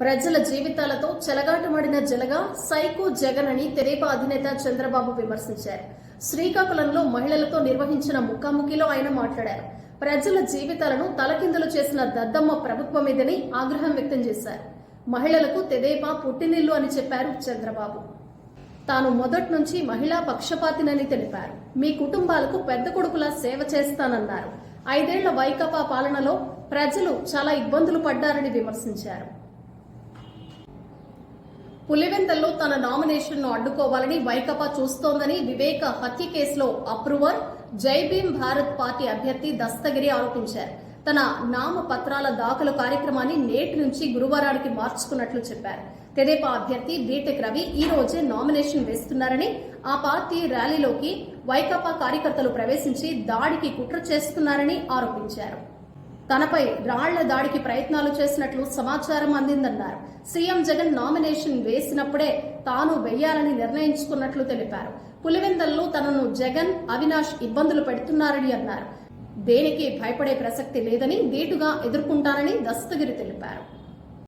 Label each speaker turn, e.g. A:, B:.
A: ప్రజల జీవితాలతో చెలగాటమాడిన జలగా సైకో జగన్ అని తెదేపా అధినేత చంద్రబాబు విమర్శించారు. శ్రీకాకుళంలో మహిళలతో నిర్వహించిన ముఖాముఖిలో ఆయన మాట్లాడారు. ప్రజల జీవితాలను తలకిందులు చేసిన దద్దమ్మ ప్రభుత్వమేదని ఆగ్రహం వ్యక్తం చేశారు. మహిళలకు తెదేపా పుట్టినిల్లు అని చెప్పారు చంద్రబాబు. తాను మొదటి నుంచి మహిళా పక్షపాతినని తెలిపారు. మీ కుటుంబాలకు పెద్ద కొడుకులా సేవ చేస్తానన్నారు. 5 ఏళ్ల వైకాపా పాలనలో ప్రజలు చాలా ఇబ్బందులు పడ్డారని విమర్శించారు. పులివెందల్లో తన నామినేషన్ను అడ్డుకోవాలని వైకాపా చూస్తోందని వివేక హత్య కేసులో అప్రూవర్ జై భీమ్ భారత్ పార్టీ అభ్యర్థి దస్తగిరి ఆరోపించారు. తన నామపత్రాల దాఖలు కార్యక్రమాన్ని నేటి నుంచి గురువారానికి మార్చుకున్నట్లు చెప్పారు. తెదేపా అభ్యర్థి బీటెక్ రవి ఈ రోజే నామినేషన్ వేస్తున్నారని, ఆ పార్టీ ర్యాలీలోకి వైకాపా కార్యకర్తలు ప్రవేశించి దాడికి కుట్ర చేస్తున్నారని ఆరోపించారు. తనపై రాళ్ల దాడికి ప్రయత్నాలు చేసినట్లు సమాచారం అందిందన్నారు. సీఎం జగన్ నామినేషన్ వేసినప్పుడే తాను వెయ్యాలని నిర్ణయించుకున్నట్లు తెలిపారు. పులివెందల్లో తనను జగన్, అవినాష్ ఇబ్బందులు పెడుతున్నారని అన్నారు. దేనికి భయపడే ప్రసక్తి లేదని ధీటుగా ఎదుర్కొంటానని దస్తగిరి తెలిపారు.